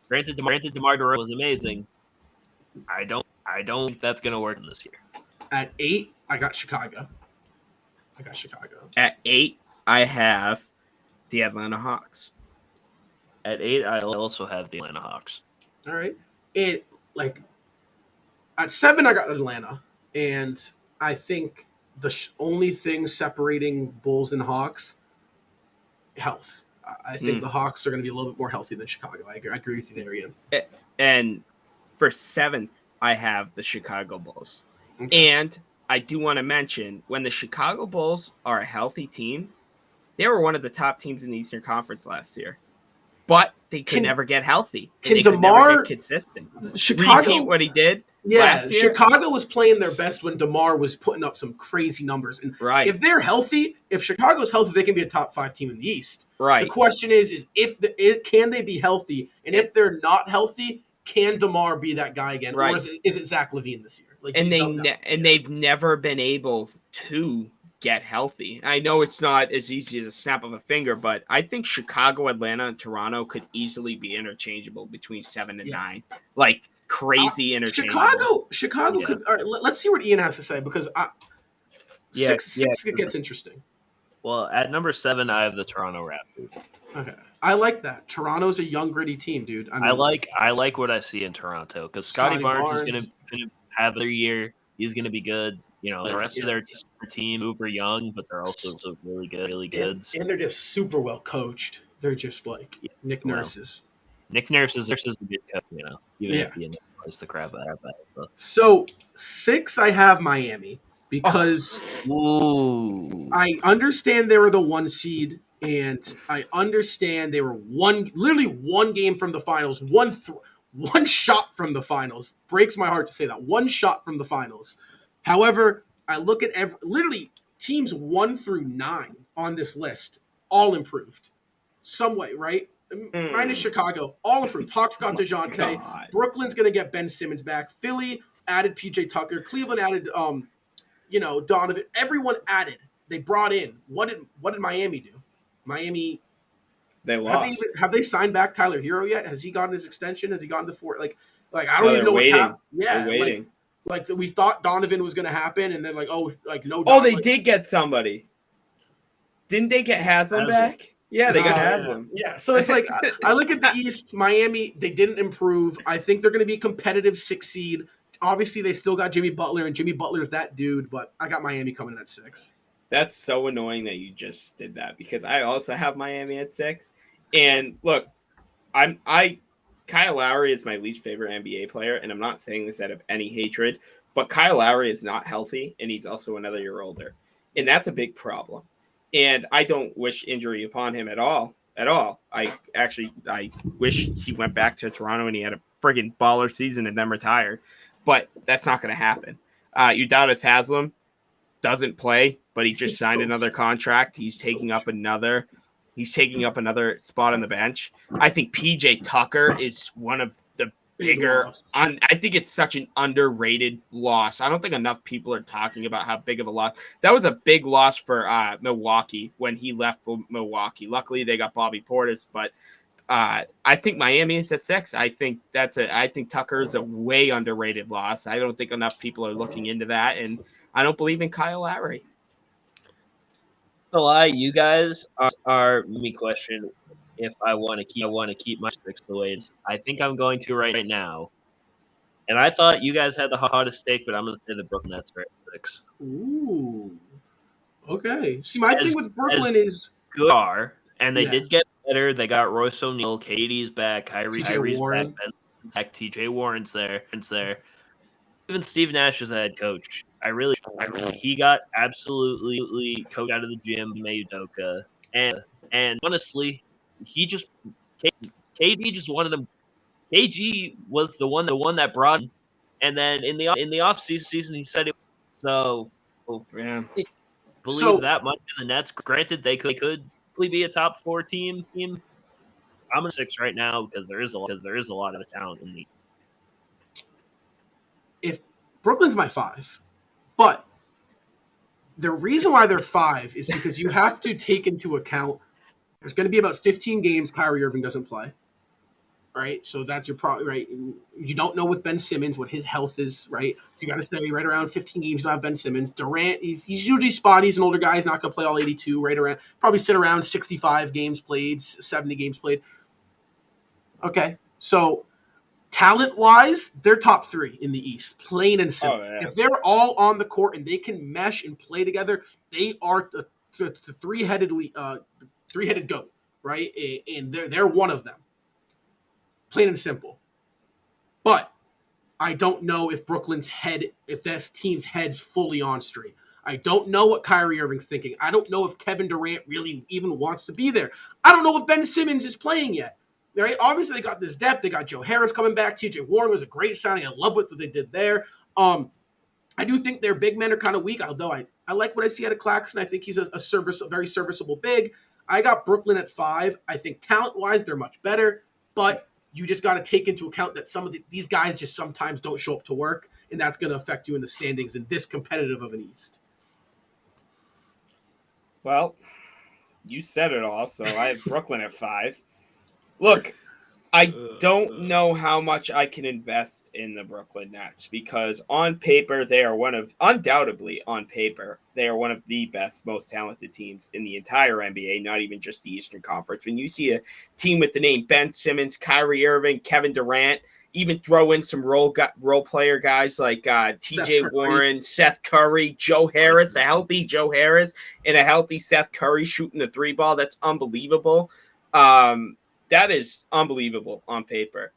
Granted, DeMar DeRozan was amazing. I don't think that's gonna work in this year. At 8, I got Chicago. At 8, I have the Atlanta Hawks. At 8, I also have the Atlanta Hawks. All right. At 7, I got Atlanta, and I think the only thing separating Bulls and Hawks, health. I think the Hawks are going to be a little bit more healthy than Chicago. I agree with you there, Ian. And for 7th, I have the Chicago Bulls. Okay. And I do want to mention, when the Chicago Bulls are a healthy team, they were one of the top teams in the Eastern Conference last year. But they could never get healthy. Can they could never get consistent. Chicago repeat what he did Yeah, last year? Chicago was playing their best when DeMar was putting up some crazy numbers. And if they're healthy, if Chicago's healthy, they can be a top 5 team in the East. Right. The question is can they be healthy? And if they're not healthy, can DeMar be that guy again? Right. Or is it Zach LaVine this year? Like, they've never been able to get healthy. I know it's not as easy as a snap of a finger, but I think Chicago, Atlanta, and Toronto could easily be interchangeable between 7 and 9. Like, crazy interchangeable. Chicago could. All right, let's see what Ian has to say, because six it gets interesting. Well, at number 7, I have the Toronto Raptors. Okay, I like that. Toronto's a young, gritty team, dude. I like what I see in Toronto, because Scotty Barnes is going to have their year. He's going to be good. You know, the rest of their team, super young, but they're also really good. And they're just super well coached. They're just like Nick Nurse's. Nick Nurse is a good coach, you know. Even if he knows the crap out of that. So 6, I have Miami, because I understand they were the 1 seed, and I understand they were literally one game from the finals, one shot from the finals. Breaks my heart to say that. One shot from the finals. However, I look at literally teams 1 through 9 on this list, all improved some way, right? Minus Chicago, all improved. Hawks got DeJounte. Brooklyn's going to get Ben Simmons back. Philly added PJ Tucker. Cleveland added, Donovan. Everyone added. They brought in. What did Miami do? Miami. They lost. Have they signed back Tyler Hero yet? Has he gotten his extension? Has he gotten to 4? Like I don't even know what's happening. Yeah, they're waiting. Like we thought Donovan was going to happen, and then no. They did get somebody. Didn't they get Haslam back? Yeah, they got Haslam. Yeah, so it's like I look at the East, Miami. They didn't improve. I think they're going to be a competitive 6 seed. Obviously, they still got Jimmy Butler, and Jimmy Butler's that dude. But I got Miami coming in at 6. That's so annoying that you just did that, because I also have Miami at 6. And look, Kyle Lowry is my least favorite NBA player, and I'm not saying this out of any hatred, but Kyle Lowry is not healthy, and he's also another year older. And that's a big problem. And I don't wish injury upon him at all. I wish he went back to Toronto and he had a friggin' baller season and then retired. But that's not going to happen. Udonis Haslam doesn't play, but he just signed another contract. He's taking up another spot on the bench. I think PJ Tucker is one of the bigger. I think it's such an underrated loss. I don't think enough people are talking about how big of a loss. That was a big loss for Milwaukee when he left Milwaukee. Luckily, they got Bobby Portis, but I think Miami is at 6. I think Tucker is a way underrated loss. I don't think enough people are looking into that, and I don't believe in Kyle Lowry. You guys are me question if I want to keep my 6 the way it's. I think I'm going to right now. And I thought you guys had the hottest take, but I'm going to say the Brooklyn Nets are at 6. Ooh. Okay. See, my thing with Brooklyn is good and they did get better. They got Royce O'Neal, KD's back, Kyrie's back, back, TJ Warren's there. Even Steve Nash is a head coach. He got absolutely coached out of the gym, Udoka, and honestly, KD just wanted him. KG was the one that brought him, and then in the off season he said it. So, believe that much in the Nets. Granted, they could be a top 4 team. I'm a 6 right now because there is a lot of talent in the. If Brooklyn's my 5, but the reason why they're 5 is because you have to take into account there's going to be about 15 games Kyrie Irving doesn't play, right? So that's your problem, right? You don't know with Ben Simmons what his health is, right? So you got to stay right around 15 games. You don't have Ben Simmons. Durant, he's usually spotty. He's an older guy. He's not going to play all 82, right around. Probably sit around 65 games played, 70 games played. Okay, so talent-wise, they're top 3 in the East, plain and simple. If they're all on the court and they can mesh and play together, they are the three-headed goat. right? And they're one of them, plain and simple. But I don't know if if this team's head's fully on straight. I don't know what Kyrie Irving's thinking. I don't know if Kevin Durant really even wants to be there. I don't know if Ben Simmons is playing yet. Right? Obviously, they got this depth. They got Joe Harris coming back. TJ Warren was a great signing. I love what they did there. I do think their big men are kind of weak, although I like what I see out of Claxton. I think he's a very serviceable big. I got Brooklyn at 5. I think talent-wise, they're much better, but you just got to take into account that some of these guys just sometimes don't show up to work, and that's going to affect you in the standings in this competitive of an East. Well, you said it all, so I have Brooklyn at 5. Look, I don't know how much I can invest in the Brooklyn Nets because on paper, undoubtedly on paper, they are one of the best, most talented teams in the entire NBA, not even just the Eastern Conference. When you see a team with the name Ben Simmons, Kyrie Irving, Kevin Durant, even throw in some role player guys like TJ Warren, Seth Curry, Joe Harris, a healthy Joe Harris, and a healthy Seth Curry shooting the 3 ball, that's unbelievable. That is unbelievable on paper.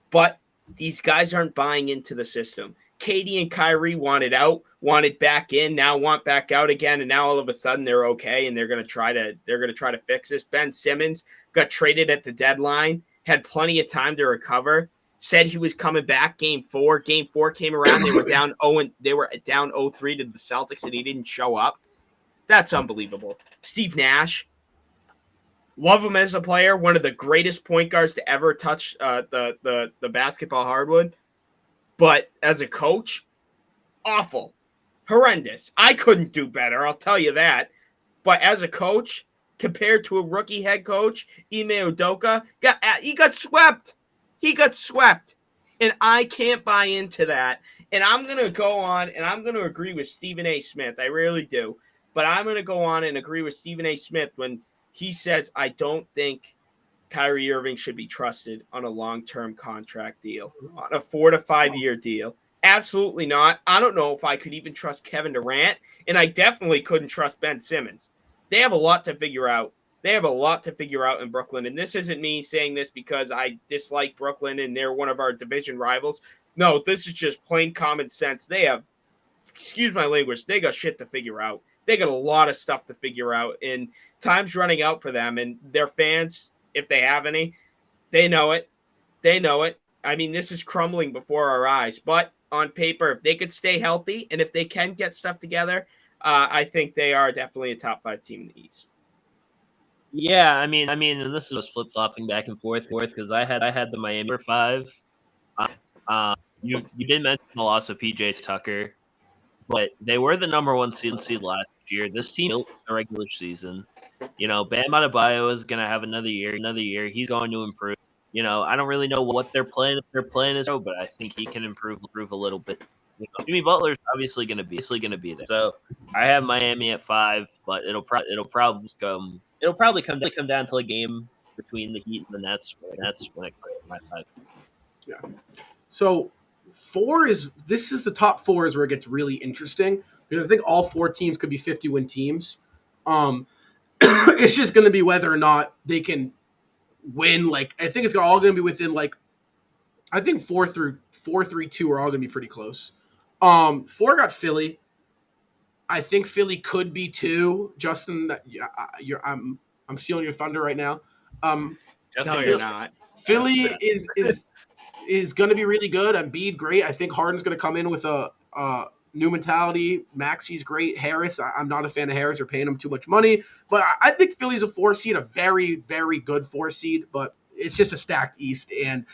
But these guys aren't buying into the system. Katie and Kyrie wanted out, wanted back in, now want back out again, and now all of a sudden they're okay and they're gonna try to fix this. Ben Simmons got traded at the deadline, had plenty of time to recover, said he was coming back game 4. Game 4 came around, they were down 0-3 to the Celtics, and he didn't show up. That's unbelievable. Steve Nash. Love him as a player, one of the greatest point guards to ever touch the basketball hardwood. But as a coach, awful, horrendous. I couldn't do better, I'll tell you that. But as a coach, compared to a rookie head coach, Ime Udoka, he got swept. He got swept. And I can't buy into that. And I'm going to go on and I'm going to agree with Stephen A. Smith. I really do. But I'm going to go on and agree with Stephen A. Smith when he says, I don't think Kyrie Irving should be trusted on a long-term contract deal, on a 4 to 5 year deal. Absolutely not. I don't know if I could even trust Kevin Durant, and I definitely couldn't trust Ben Simmons. They have a lot to figure out. They have a lot to figure out in Brooklyn, and this isn't me saying this because I dislike Brooklyn and they're one of our division rivals. No, this is just plain common sense. They have, excuse my language, they got shit to figure out. They got a lot of stuff to figure out, and time's running out for them. And their fans, if they have any, they know it. They know it. I mean, this is crumbling before our eyes. But on paper, if they could stay healthy and if they can get stuff together, I think they are definitely a top 5 team in the East. Yeah, I mean, and this is flip flopping back and forth because I had the Miami 5. You did mention the loss of PJ Tucker, but they were the number 1 seed last year. This team built the regular season. Bam Adebayo is going to have another year. He's going to improve. I don't really know what they're playing. If they're playing is, but I think he can improve a little bit. Jimmy Butler's obviously going to be there. So I have Miami at 5, but it'll probably come down to a game between the Heat and the Nets. That's when I play my 5. Yeah. So 4 this is the top 4 is where it gets really interesting because I think all 4 teams could be 50-win teams. It's just going to be whether or not they can win. Like I think it's all going to be within I think 4 through 4, 3, 2 are all going to be pretty close. 4 got Philly. I think Philly could be 2. Justin, I'm stealing your thunder right now. No, you're not. Philly is going to be really good. Embiid, great. I think Harden's going to come in with a new mentality. Maxi's great. Harris, I'm not a fan of Harris. They're paying him too much money. But I think Philly's a 4 seed, a very, very good 4 seed. But it's just a stacked East. And,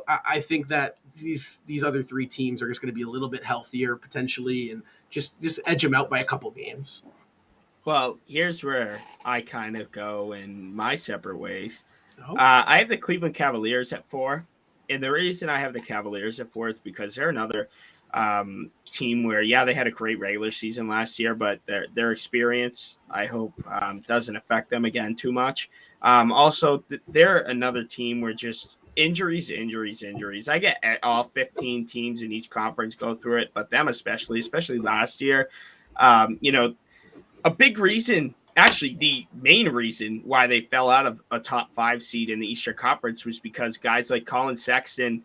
I think that these other 3 teams are just going to be a little bit healthier potentially and just edge them out by a couple games. Well, here's where I kind of go in my separate ways. Oh. I have the Cleveland Cavaliers at 4. And the reason I have the Cavaliers at 4 is because they're another team where, they had a great regular season last year, but their experience, I hope, doesn't affect them again too much. Also, they're another team where just injuries. I get all 15 teams in each conference go through it, but them especially last year. A big reason actually the main reason why they fell out of a top 5 seed in the Eastern Conference was because guys like Colin Sexton,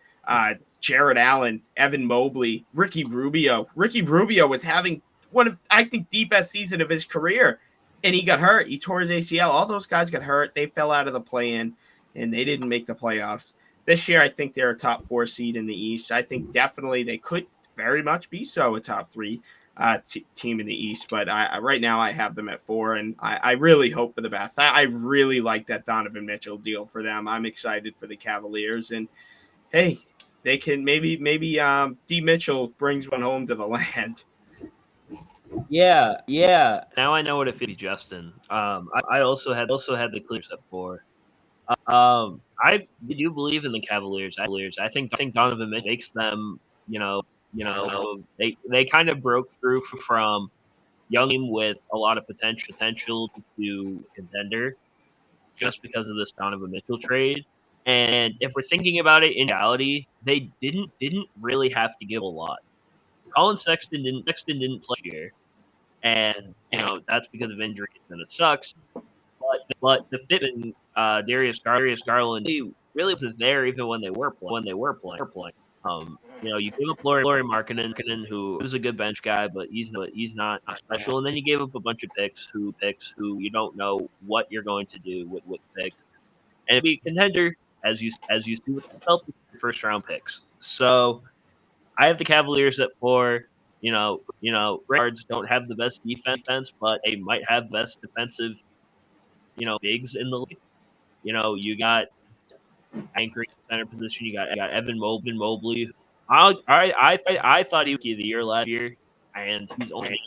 Jared Allen, Evan Mobley, Ricky Rubio. Ricky Rubio was having one of, I think, the best season of his career, and he got hurt. He tore his ACL. All those guys got hurt. They fell out of the play-in, and they didn't make the playoffs. This year, I think they're a top 4 seed in the East. I think definitely they could very much be so a top 3 team in the East, but right now I have them at 4, and I really hope for the best. I really like that Donovan Mitchell deal for them. I'm excited for the Cavaliers, and hey, they can maybe D Mitchell brings one home to the land. Yeah. Now I know what it feels to be Justin. I also had the Clippers at 4. I do believe in the Cavaliers. I think Donovan Mitchell makes them. They kind of broke through from young team with a lot of potential to contender just because of this Donovan Mitchell trade. And if we're thinking about it in reality, they didn't really have to give a lot. Colin Sexton didn't play this year, and that's because of injuries, and it sucks. But the fit in Darius Garland, he really wasn't there even when they were playing. You gave up Laurie Markkinen, who was a good bench guy, but he's not special. And then you gave up a bunch of picks who you don't know what you're going to do with picks, and it'd be a contender as you see with the Celtics first round picks. So I have the Cavaliers at 4. Guards don't have the best defense, but they might have the best defensive bigs in the league. You got anchoring center position. You got Evan Mobley. I thought he would be the year last year, and he's only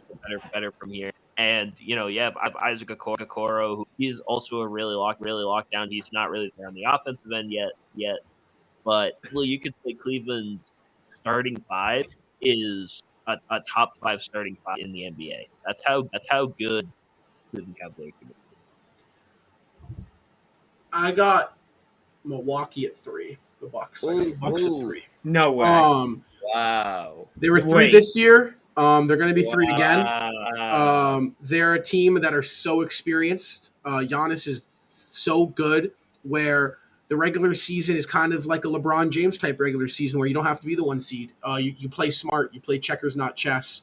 better from here. And you have Isaac Okoro, who he's also a really locked down. He's not really there on the offensive end yet. But you could say Cleveland's starting 5 is a top 5 starting 5 in the NBA. That's how good Cleveland Cavaliers can be. I got Milwaukee at 3. The Bucks. I got the Bucks at 3. No way. Wow. They were 3 this year. They're going to be 3 again. They're a team that are so experienced. Giannis is so good, where the regular season is kind of like a LeBron James type regular season, where you don't have to be the 1 seed. You play smart. You play checkers, not chess.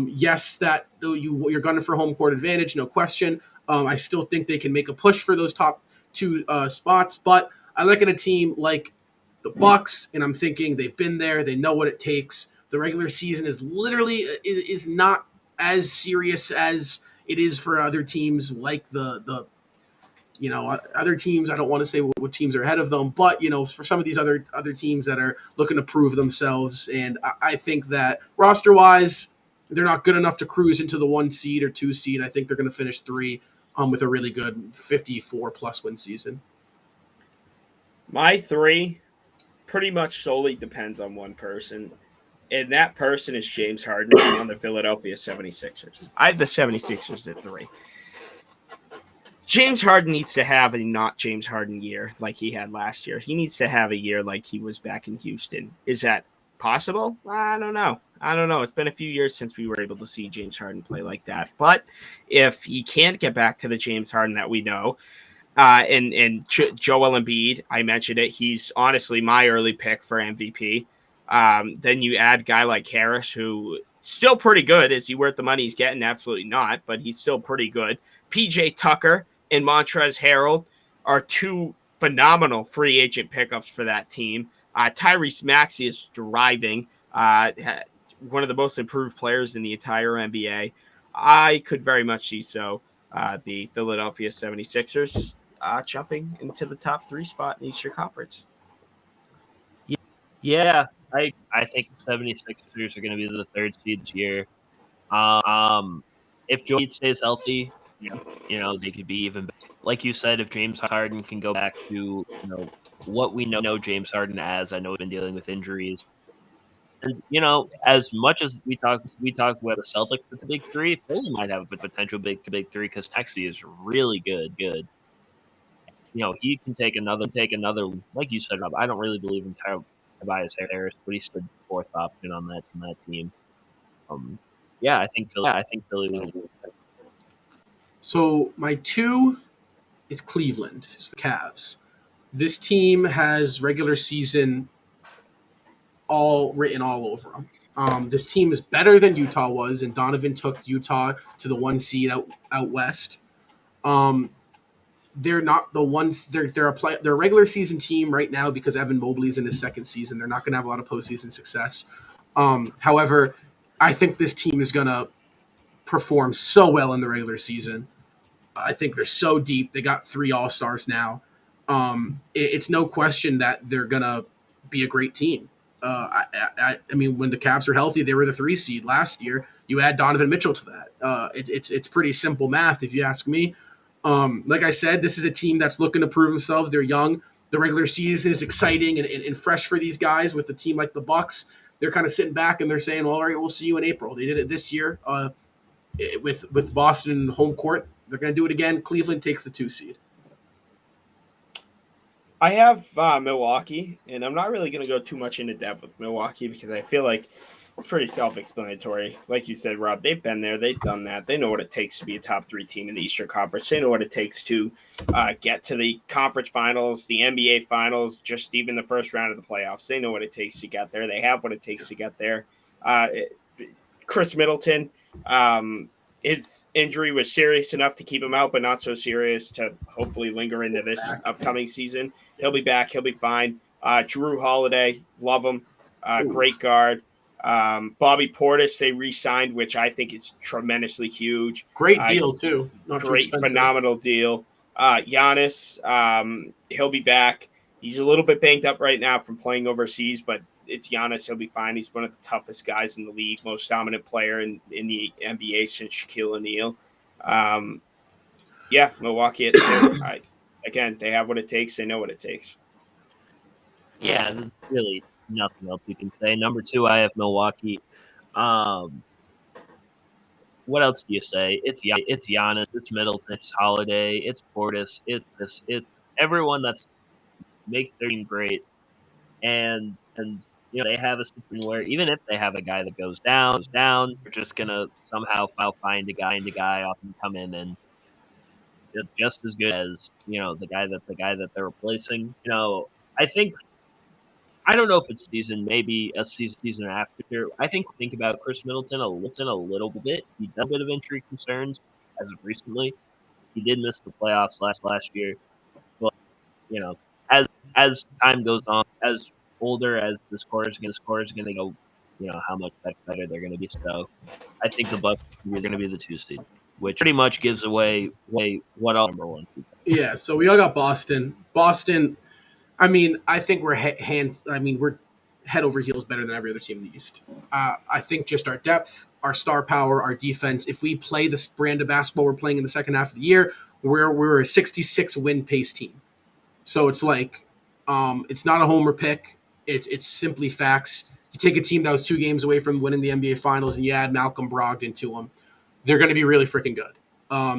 Yes, that you're gunning for home court advantage, no question. I still think they can make a push for those top 2 spots, but I look at a team like the Bucks, and I'm thinking they've been there. They know what it takes. The regular season is is not as serious as it is for other teams, like the other teams. I don't want to say what teams are ahead of them, but for some of these other teams that are looking to prove themselves, and I think that roster wise, they're not good enough to cruise into the 1 seed or 2 seed. I think they're going to finish 3 with a really good 54+ win season. My 3 pretty much solely depends on one person, and that person is James Harden on the Philadelphia 76ers. I have the 76ers at 3. James Harden needs to have a not James Harden year like he had last year. He needs to have a year like he was back in Houston. Is that possible? I don't know. It's been a few years since we were able to see James Harden play like that. But if he can't get back to the James Harden that we know, and Joel Embiid, I mentioned it. He's honestly my early pick for MVP. Then you add a guy like Harris, who still pretty good. Is he worth the money he's getting? Absolutely not, but he's still pretty good. PJ Tucker and Montrezl Harrell are 2 phenomenal free agent pickups for that team. Tyrese Maxey is driving, one of the most improved players in the entire NBA. I could very much see the Philadelphia 76ers jumping into the top 3 spot in the Eastern Conference. Yeah, I think the 76ers are going to be the 3rd seed this year. If Joel Embiid stays healthy, they could be even better. Like you said, if James Harden can go back to what we know James Harden as, I know he's been dealing with injuries. And as much as we talk about the Celtics with the big 3, Philly might have a potential big 3 because Texas is really good. He can take another. Like you said, Rob, I don't really believe in Tobias Harris, but he's the 4th option on that team. I think Philly will. So my 2 is Cleveland. It's the Cavs. This team has regular season all written all over them. This team is better than Utah was, and Donovan took Utah to the 1 seed out west. Um, they're not the ones. They're a regular season team right now because Evan Mobley's in his second season. They're not going to have a lot of postseason success. However, I think this team is going to perform so well in the regular season. I think they're so deep. They got 3 All-Stars now. It's no question that they're going to be a great team. I mean, when the Cavs are healthy, they were the 3 seed last year. You add Donovan Mitchell to that. It's pretty simple math, if you ask me. Like I said, this is a team that's looking to prove themselves. They're young. The regular season is exciting and fresh for these guys. With a team like the Bucks, they're kind of sitting back and they're saying, "Well, all right, we'll see you in April." They did it this year with Boston home court. They're going to do it again. Cleveland takes the 2 seed. I have Milwaukee, and I'm not really going to go too much into depth with Milwaukee because I feel like it's pretty self-explanatory. Like you said, Rob, they've been there. They've done that. They know what it takes to be a top 3 team in the Eastern Conference. They know what it takes to get to the conference finals, the NBA finals, just even the first round of the playoffs. They know what it takes to get there. They have what it takes to get there. Chris Middleton, his injury was serious enough to keep him out, but not so serious to hopefully linger into this upcoming season. He'll be back. He'll be fine. Drew Holiday, love him. Great guard. Bobby Portis, they re-signed, which I think is tremendously huge. Great deal, too. Not great, too phenomenal deal. Giannis, he'll be back. He's a little bit banged up right now from playing overseas, but it's Giannis. He'll be fine. He's one of the toughest guys in the league, most dominant player in the NBA since Shaquille O'Neal. Milwaukee at 2. Again, they have what it takes. They know what it takes. Yeah, there's really nothing else we can say. Number 2, I have Milwaukee. What else do you say? It's Giannis, it's Middleton, it's Holiday, it's Portis, it's everyone that's makes their team great. And they have a situation where even if they have a guy that goes down, they're just gonna somehow find a guy off and come in and just as good as the guy that they're replacing. I don't know if it's maybe a season after. I think about Chris Middleton a little bit. He had a bit of injury concerns as of recently. He did miss the playoffs last year, but as time goes on, as older as the score is going to go, how much better they're going to be. So I think the Bucks are going to be the 2 seed, which pretty much gives away what all number 1 seed. Yeah, so we all got Boston. Boston, I mean, I think we're we're head over heels better than every other team in the East. I think just our depth, our star power, our defense. If we play this brand of basketball we're playing in the second half of the year, we're a 66 win pace team. So it's like, it's not a homer pick. It's simply facts. You take a team that was 2 games away from winning the NBA Finals and you add Malcolm Brogdon to them, they're going to be really freaking good.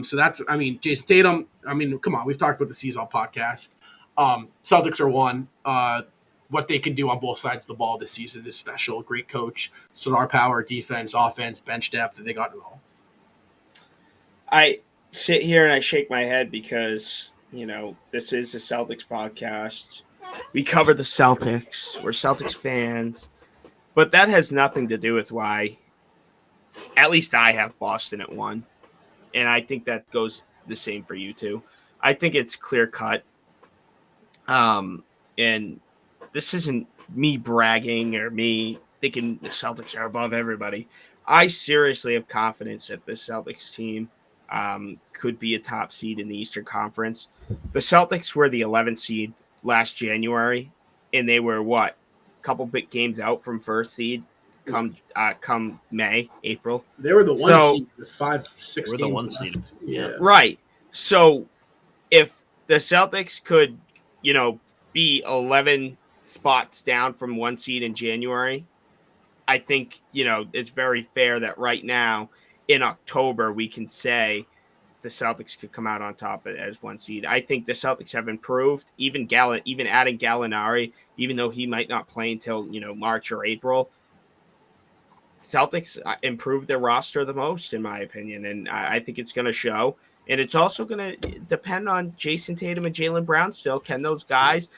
So that's, Jason Tatum. Come on, we've talked about the Seasall podcast. Celtics are 1. What they can do on both sides of the ball this season is special. Great coach, star power, defense, offense, bench depth. They got it all. I sit here and I shake my head because, this is a Celtics podcast. We cover the Celtics. We're Celtics fans. But that has nothing to do with why, at least I have Boston at 1. And I think that goes the same for you too. I think it's clear cut. And this isn't me bragging or me thinking the Celtics are above everybody. I seriously have confidence that this Celtics team could be a top seed in the Eastern Conference. The Celtics were the 11th seed last January, and they were a couple big games out from first seed come April. They were the 1 seed with 5-6 games left. Seed. Yeah. Right. So if the Celtics could, be 11 spots down from 1 seed in January, I think, it's very fair that right now in October we can say the Celtics could come out on top as 1 seed. I think the Celtics have improved. Even adding Gallinari, even though he might not play until March or April, Celtics improved their roster the most, in my opinion, and I think it's going to show. And it's also going to depend on Jason Tatum and Jaylen Brown still. Can those guys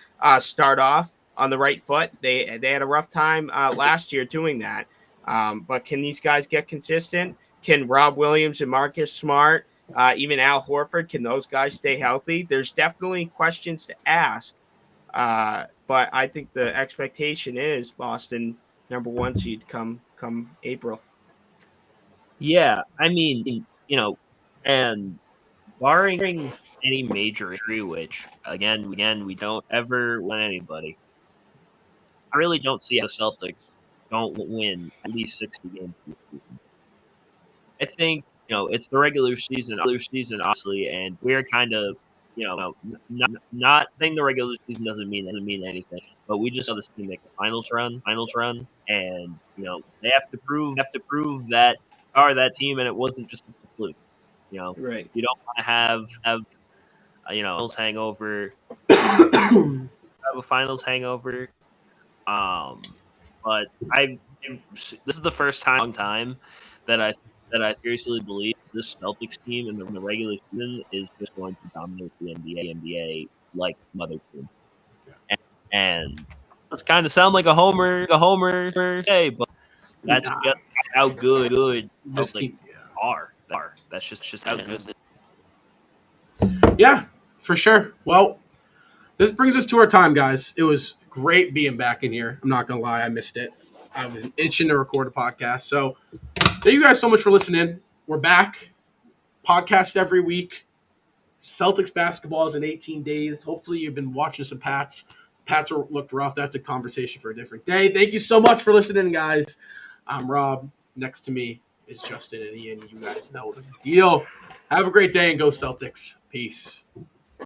start off on the right foot? They had a rough time last year doing that. But can these guys get consistent? Can Rob Williams and Marcus Smart, even Al Horford, can those guys stay healthy? There's definitely questions to ask. But I think the expectation is Boston number 1 seed come April. Yeah, I mean, and barring any major injury, which again we don't ever win anybody. I really don't see how the Celtics don't win at least 60 games this season. I think it's the regular season, obviously, and we're kind of not saying the regular season doesn't mean anything, but we just saw this team make a finals run, and they have to prove that are that team, and it wasn't just a fluke. Right. You don't want to have finals hangover. Have a finals hangover. But this is the first time in a long time that I seriously believe this Celtics team in the regular season is just going to dominate the NBA like some other team. And it's kind of sound like a homer say, but that's Nah, just how good this Celtics team. are. That's just how good. Yeah, for sure. Well, this brings us to our time, guys. It was great being back in here. I'm not going to lie, I missed it. I was itching to record a podcast. So, thank you guys so much for listening. We're back. Podcast every week. Celtics basketball is in 18 days. Hopefully, you've been watching some Pats. Pats looked rough. That's a conversation for a different day. Thank you so much for listening, guys. I'm Rob. Next to me is Justin and Ian. You guys know the deal. Have a great day and go Celtics. Peace.